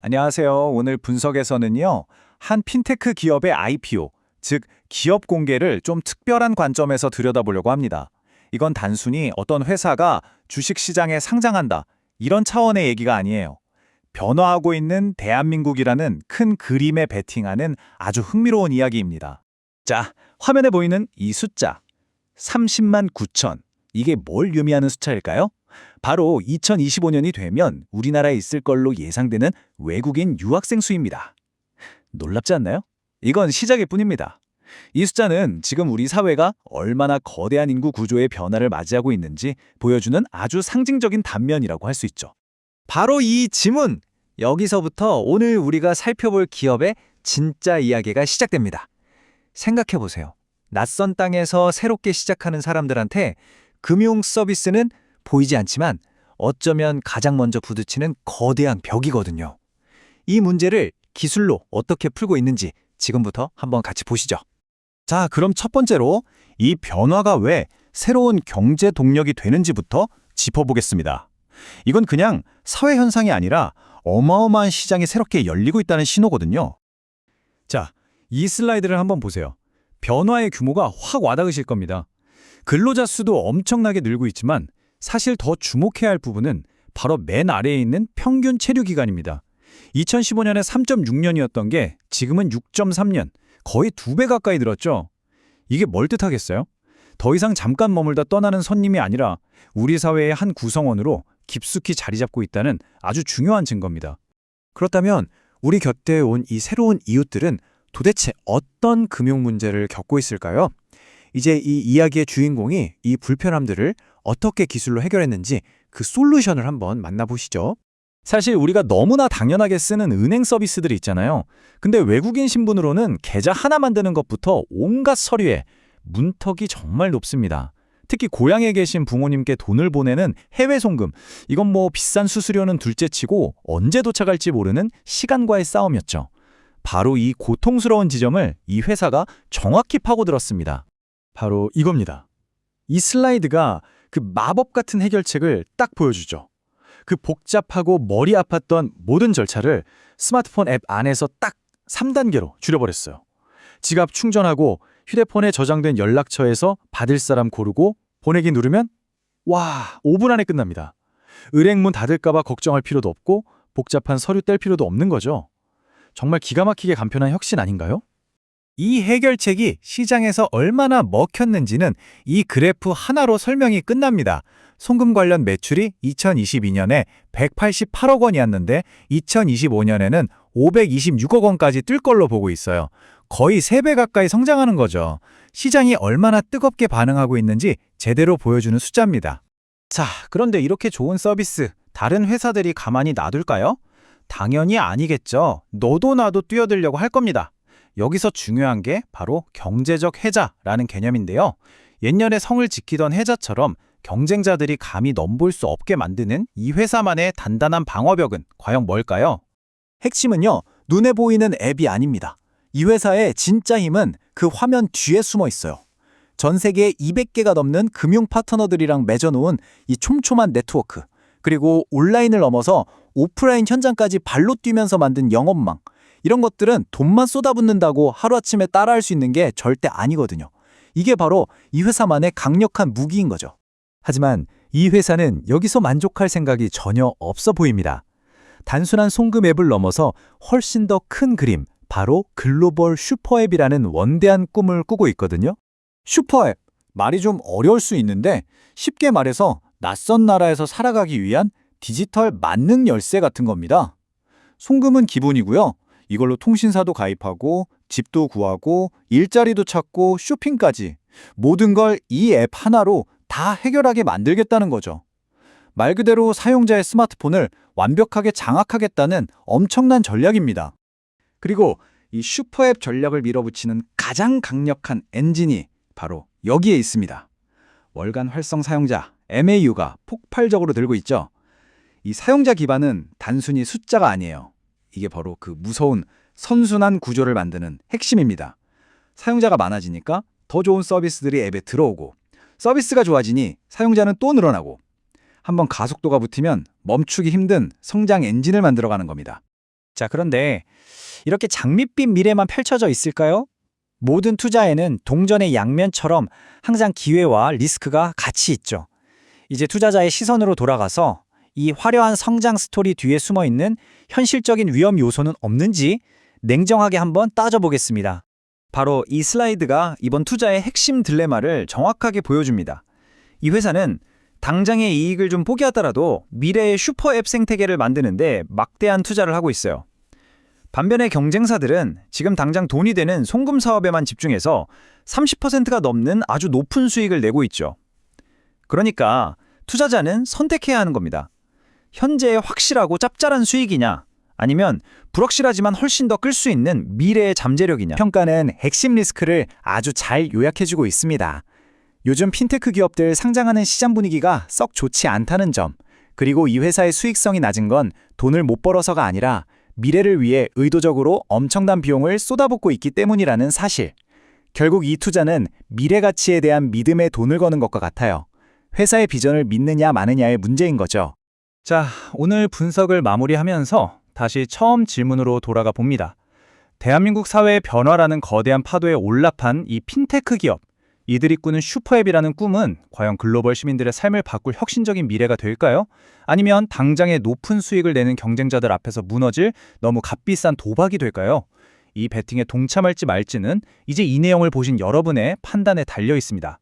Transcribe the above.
안녕하세요. 오늘 분석에서는요, 한 핀테크 기업의 IPO, 즉 기업 공개를 좀 특별한 관점에서 들여다보려고 합니다. 이건 단순히 어떤 회사가 주식시장에 상장한다, 이런 차원의 얘기가 아니에요. 변화하고 있는 대한민국이라는 큰 그림에 베팅하는 아주 흥미로운 이야기입니다. 자, 화면에 보이는 이 숫자, 30만 9천. 이게 뭘 의미하는 숫자일까요? 바로 2025년이 되면 우리나라에 있을 걸로 예상되는 외국인 유학생 수입니다. 놀랍지 않나요? 이건 시작일 뿐입니다. 이 숫자는 지금 우리 사회가 얼마나 거대한 인구 구조의 변화를 맞이하고 있는지 보여주는 아주 상징적인 단면이라고 할 수 있죠. 바로 이 지문! 여기서부터 오늘 우리가 살펴볼 기업의 진짜 이야기가 시작됩니다. 생각해보세요. 낯선 땅에서 새롭게 시작하는 사람들한테 금융 서비스는 보이지 않지만 어쩌면 가장 먼저 부딪히는 거대한 벽이거든요. 이 문제를 기술로 어떻게 풀고 있는지 지금부터 한번 같이 보시죠. 자, 그럼 첫 번째로 이 변화가 왜 새로운 경제 동력이 되는지부터 짚어보겠습니다. 이건 그냥 사회 현상이 아니라 어마어마한 시장이 새롭게 열리고 있다는 신호거든요. 자, 이 슬라이드를 한번 보세요. 변화의 규모가 확 와닿으실 겁니다. 근로자 수도 엄청나게 늘고 있지만 사실 더 주목해야 할 부분은 바로 맨 아래에 있는 평균 체류 기간입니다. 2015년에 3.6년이었던 게 지금은 6.3년, 거의 2배 가까이 늘었죠. 이게 뭘 뜻하겠어요? 더 이상 잠깐 머물다 떠나는 손님이 아니라 우리 사회의 한 구성원으로 깊숙이 자리 잡고 있다는 아주 중요한 증거입니다. 그렇다면 우리 곁에 온 이 새로운 이웃들은 도대체 어떤 금융 문제를 겪고 있을까요? 이제 이 이야기의 주인공이 이 불편함들을 어떻게 기술로 해결했는지 그 솔루션을 한번 만나보시죠. 사실 우리가 너무나 당연하게 쓰는 은행 서비스들이 있잖아요. 근데 외국인 신분으로는 계좌 하나 만드는 것부터 온갖 서류에 문턱이 정말 높습니다. 특히 고향에 계신 부모님께 돈을 보내는 해외 송금, 이건 뭐 비싼 수수료는 둘째치고 언제 도착할지 모르는 시간과의 싸움이었죠. 바로 이 고통스러운 지점을 이 회사가 정확히 파고들었습니다. 바로 이겁니다. 이 슬라이드가 그 마법 같은 해결책을 딱 보여주죠. 그 복잡하고 머리 아팠던 모든 절차를 스마트폰 앱 안에서 딱 3단계로 줄여버렸어요. 지갑 충전하고 휴대폰에 저장된 연락처에서 받을 사람 고르고 보내기 누르면 와, 5분 안에 끝납니다. 은행문 닫을까봐 걱정할 필요도 없고 복잡한 서류 뗄 필요도 없는 거죠. 정말 기가 막히게 간편한 혁신 아닌가요? 이 해결책이 시장에서 얼마나 먹혔는지는 이 그래프 하나로 설명이 끝납니다. 송금 관련 매출이 2022년에 188억 원이었는데 2025년에는 526억 원까지 뜰 걸로 보고 있어요. 거의 3배 가까이 성장하는 거죠. 시장이 얼마나 뜨겁게 반응하고 있는지 제대로 보여주는 숫자입니다. 자, 그런데 이렇게 좋은 서비스 다른 회사들이 가만히 놔둘까요? 당연히 아니겠죠. 너도 나도 뛰어들려고 할 겁니다. 여기서 중요한 게 바로 경제적 해자라는 개념인데요. 옛날에 성을 지키던 해자처럼 경쟁자들이 감히 넘볼 수 없게 만드는 이 회사만의 단단한 방어벽은 과연 뭘까요? 핵심은요, 눈에 보이는 앱이 아닙니다. 이 회사의 진짜 힘은 그 화면 뒤에 숨어 있어요. 전 세계 200개가 넘는 금융 파트너들이랑 맺어놓은 이 촘촘한 네트워크, 그리고 온라인을 넘어서 오프라인 현장까지 발로 뛰면서 만든 영업망, 이런 것들은 돈만 쏟아붓는다고 하루아침에 따라할 수 있는 게 절대 아니거든요. 이게 바로 이 회사만의 강력한 무기인 거죠. 하지만 이 회사는 여기서 만족할 생각이 전혀 없어 보입니다. 단순한 송금 앱을 넘어서 훨씬 더 큰 그림, 바로 글로벌 슈퍼앱이라는 원대한 꿈을 꾸고 있거든요. 슈퍼앱, 말이 좀 어려울 수 있는데 쉽게 말해서 낯선 나라에서 살아가기 위한 디지털 만능 열쇠 같은 겁니다. 송금은 기본이고요. 이걸로 통신사도 가입하고 집도 구하고 일자리도 찾고 쇼핑까지 모든 걸 이 앱 하나로 다 해결하게 만들겠다는 거죠. 말 그대로 사용자의 스마트폰을 완벽하게 장악하겠다는 엄청난 전략입니다. 그리고 이 슈퍼앱 전략을 밀어붙이는 가장 강력한 엔진이 바로 여기에 있습니다. 월간 활성 사용자 MAU가 폭발적으로 늘고 있죠. 이 사용자 기반은 단순히 숫자가 아니에요. 이게 바로 그 무서운 선순환 구조를 만드는 핵심입니다. 사용자가 많아지니까 더 좋은 서비스들이 앱에 들어오고 서비스가 좋아지니 사용자는 또 늘어나고 한번 가속도가 붙으면 멈추기 힘든 성장 엔진을 만들어가는 겁니다. 자, 그런데 이렇게 장밋빛 미래만 펼쳐져 있을까요? 모든 투자에는 동전의 양면처럼 항상 기회와 리스크가 같이 있죠. 이제 투자자의 시선으로 돌아가서 이 화려한 성장 스토리 뒤에 숨어 있는 현실적인 위험 요소는 없는지 냉정하게 한번 따져보겠습니다. 바로 이 슬라이드가 이번 투자의 핵심 딜레마를 정확하게 보여줍니다. 이 회사는 당장의 이익을 좀 포기하더라도 미래의 슈퍼앱 생태계를 만드는데 막대한 투자를 하고 있어요. 반면에 경쟁사들은 지금 당장 돈이 되는 송금 사업에만 집중해서 30%가 넘는 아주 높은 수익을 내고 있죠. 그러니까 투자자는 선택해야 하는 겁니다. 현재의 확실하고 짭짤한 수익이냐, 아니면 불확실하지만 훨씬 더 끌 수 있는 미래의 잠재력이냐. 평가는 핵심 리스크를 아주 잘 요약해주고 있습니다. 요즘 핀테크 기업들 상장하는 시장 분위기가 썩 좋지 않다는 점, 그리고 이 회사의 수익성이 낮은 건 돈을 못 벌어서가 아니라 미래를 위해 의도적으로 엄청난 비용을 쏟아붓고 있기 때문이라는 사실. 결국 이 투자는 미래 가치에 대한 믿음에 돈을 거는 것과 같아요. 회사의 비전을 믿느냐 마느냐의 문제인 거죠. 자, 오늘 분석을 마무리하면서 다시 처음 질문으로 돌아가 봅니다. 대한민국 사회의 변화라는 거대한 파도에 올라판 이 핀테크 기업, 이들이 꾸는 슈퍼앱이라는 꿈은 과연 글로벌 시민들의 삶을 바꿀 혁신적인 미래가 될까요? 아니면 당장의 높은 수익을 내는 경쟁자들 앞에서 무너질 너무 값비싼 도박이 될까요? 이 베팅에 동참할지 말지는 이제 이 내용을 보신 여러분의 판단에 달려 있습니다.